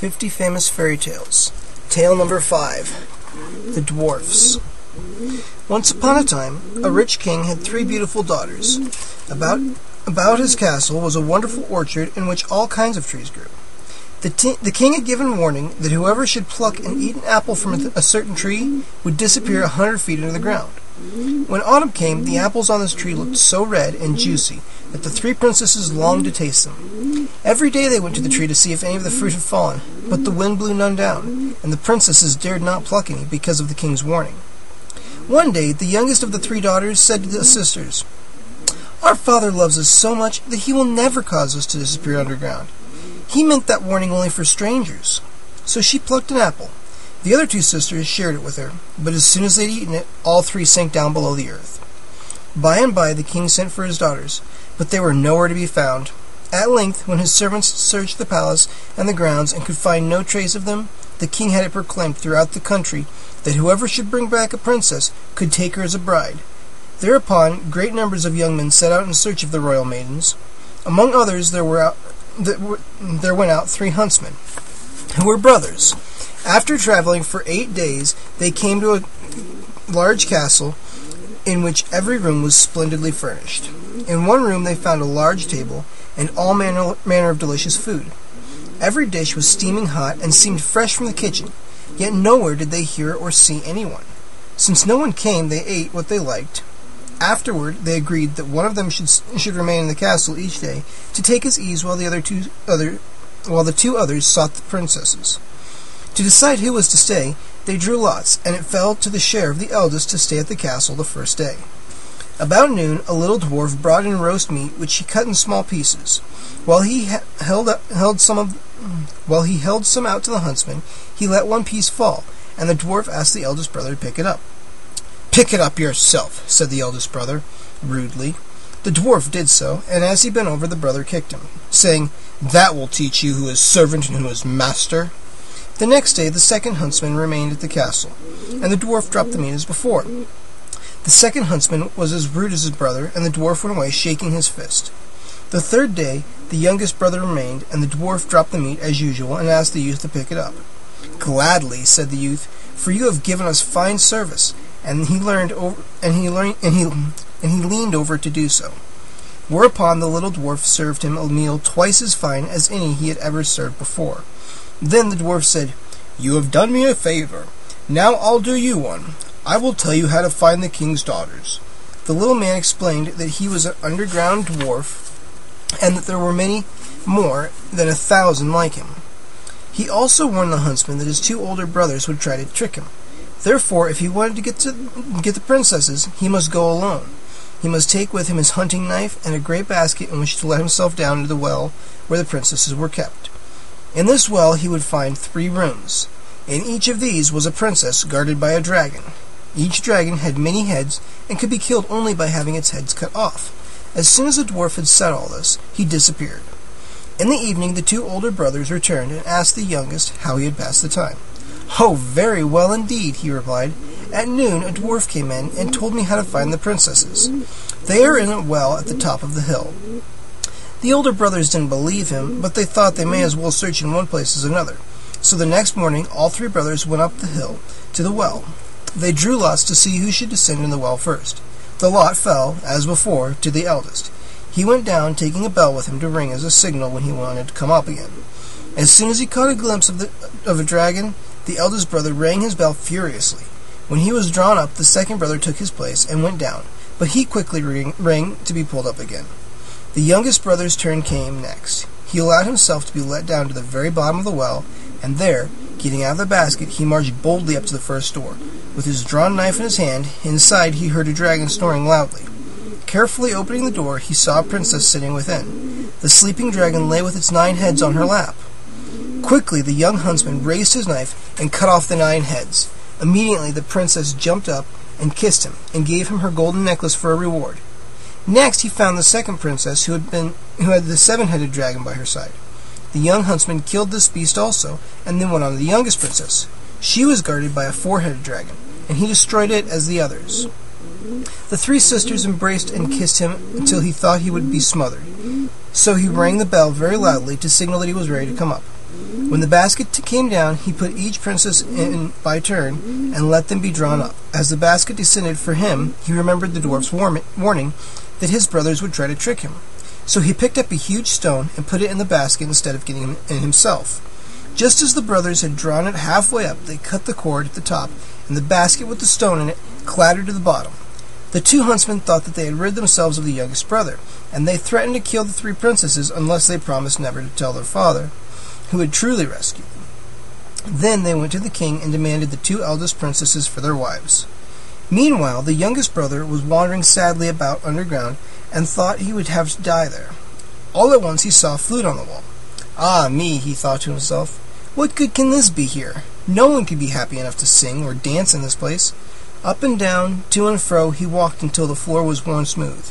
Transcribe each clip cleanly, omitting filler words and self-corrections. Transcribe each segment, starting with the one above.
50 Famous Fairy Tales. Tale number 5. The Dwarfs. Once upon a time, a rich king had 3 beautiful daughters. About his castle was a wonderful orchard in which all kinds of trees grew. The king had given warning that whoever should pluck and eat an apple from a certain tree would disappear 100 feet into the ground. When autumn came, the apples on this tree looked so red and juicy that the 3 princesses longed to taste them. Every day they went to the tree to see if any of the fruit had fallen, but the wind blew none down, and the princesses dared not pluck any because of the king's warning. One day, the youngest of the 3 daughters said to the sisters, "Our father loves us so much that he will never cause us to disappear underground. He meant that warning only for strangers." So she plucked an apple. The other 2 sisters shared it with her, but as soon as they had eaten it, all 3 sank down below the earth. By and by the king sent for his daughters, but they were nowhere to be found. At length, when his servants searched the palace and the grounds and could find no trace of them, the king had it proclaimed throughout the country that whoever should bring back a princess could take her as a bride. Thereupon, great numbers of young men set out in search of the royal maidens. Among others, there went out 3 huntsmen, who were brothers. After traveling for 8 days, they came to a large castle in which every room was splendidly furnished. In one room they found a large table and all manner of delicious food. Every dish was steaming hot and seemed fresh from the kitchen, yet nowhere did they hear or see anyone. Since no one came, they ate what they liked. Afterward, they agreed that one of them should remain in the castle each day to take his ease while the 2 others sought the princesses. To decide who was to stay, they drew lots, and it fell to the share of the eldest to stay at the castle the first day. About noon, a little dwarf brought in roast meat, which he cut in small pieces. While he held some out to the huntsman, he let one piece fall, and the dwarf asked the eldest brother to pick it up. "Pick it up yourself," said the eldest brother, rudely. The dwarf did so, and as he bent over, the brother kicked him, saying, "That will teach you who is servant and who is master." The next day the second huntsman remained at the castle, and the dwarf dropped the meat as before. The second huntsman was as rude as his brother, and the dwarf went away shaking his fist. The third day the youngest brother remained, and the dwarf dropped the meat as usual and asked the youth to pick it up. "Gladly," said the youth, "for you have given us fine service," and he leaned over to do so. Whereupon the little dwarf served him a meal twice as fine as any he had ever served before. Then the dwarf said, "You have done me a favor. Now I'll do you one. I will tell you how to find the king's daughters." The little man explained that he was an underground dwarf, and that there were many more than 1,000 like him. He also warned the huntsman that his 2 older brothers would try to trick him. Therefore, if he wanted to get the princesses, he must go alone. He must take with him his hunting knife and a great basket in which to let himself down into the well where the princesses were kept. In this well he would find 3 rooms. In each of these was a princess guarded by a dragon. Each dragon had many heads and could be killed only by having its heads cut off. As soon as the dwarf had said all this, he disappeared. In the evening the 2 older brothers returned and asked the youngest how he had passed the time. "Oh, very well indeed," he replied. "At noon a dwarf came in and told me how to find the princesses. They are in a well at the top of the hill." The older brothers didn't believe him, but they thought they may as well search in one place as another. So the next morning all 3 brothers went up the hill to the well. They drew lots to see who should descend in the well first. The lot fell, as before, to the eldest. He went down, taking a bell with him to ring as a signal when he wanted to come up again. As soon as he caught a glimpse of a dragon, the eldest brother rang his bell furiously. When he was drawn up, the second brother took his place and went down, but he quickly rang to be pulled up again. The youngest brother's turn came next. He allowed himself to be let down to the very bottom of the well, and there, getting out of the basket, he marched boldly up to the first door. With his drawn knife in his hand, inside he heard a dragon snoring loudly. Carefully opening the door, he saw a princess sitting within. The sleeping dragon lay with its 9 heads on her lap. Quickly the young huntsman raised his knife and cut off the 9 heads. Immediately the princess jumped up and kissed him, and gave him her golden necklace for a reward. Next he found the second princess, who had the 7-headed dragon by her side. The young huntsman killed this beast also, and then went on to the youngest princess. She was guarded by a 4-headed dragon, and he destroyed it as the others. The 3 sisters embraced and kissed him until he thought he would be smothered. So he rang the bell very loudly to signal that he was ready to come up. When the basket came down, he put each princess in by turn and let them be drawn up. As the basket descended for him, he remembered the dwarf's warning that his brothers would try to trick him. So he picked up a huge stone and put it in the basket instead of getting it in himself. Just as the brothers had drawn it halfway up, they cut the cord at the top, and the basket with the stone in it clattered to the bottom. The two huntsmen thought that they had rid themselves of the youngest brother, and they threatened to kill the three princesses unless they promised never to tell their father, who had truly rescued them. Then they went to the king and demanded the two eldest princesses for their wives. Meanwhile, the youngest brother was wandering sadly about underground and thought he would have to die there. All at once he saw a flute on the wall. "Ah, me," he thought to himself, "what good can this be here? No one could be happy enough to sing or dance in this place." Up and down, to and fro, he walked until the floor was worn smooth.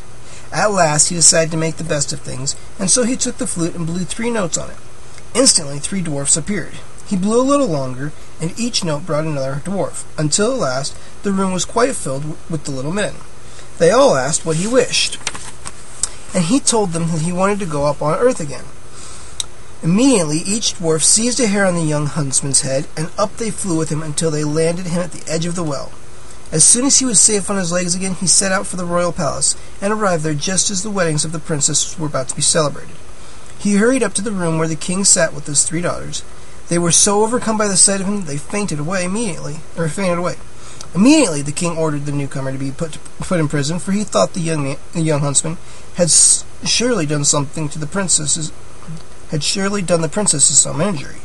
At last he decided to make the best of things, and so he took the flute and blew 3 notes on it. Instantly 3 dwarfs appeared. He blew a little longer, and each note brought another dwarf, until at last the room was quite filled with the little men. They all asked what he wished, and he told them that he wanted to go up on earth again. Immediately each dwarf seized a hair on the young huntsman's head, and up they flew with him until they landed him at the edge of the well. As soon as he was safe on his legs again, he set out for the royal palace, and arrived there just as the weddings of the princesses were about to be celebrated. He hurried up to the room where the king sat with his 3 daughters. They were so overcome by the sight of him that they fainted away. Immediately, the king ordered the newcomer to be put in prison, for he thought the young huntsman had surely done the princesses some injury.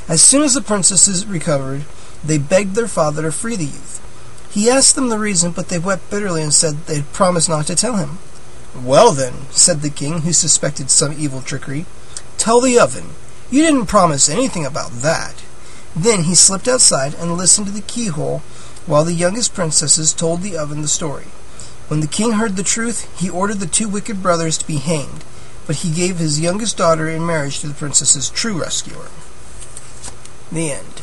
As soon as the princesses recovered, they begged their father to free the youth. He asked them the reason, but they wept bitterly and said they had promised not to tell him. "Well then," said the king, who suspected some evil trickery, "tell the oven. You didn't promise anything about that." Then he slipped outside and listened to the keyhole while the youngest princesses told the oven the story. When the king heard the truth, he ordered the 2 wicked brothers to be hanged, but he gave his youngest daughter in marriage to the princess's true rescuer. The end.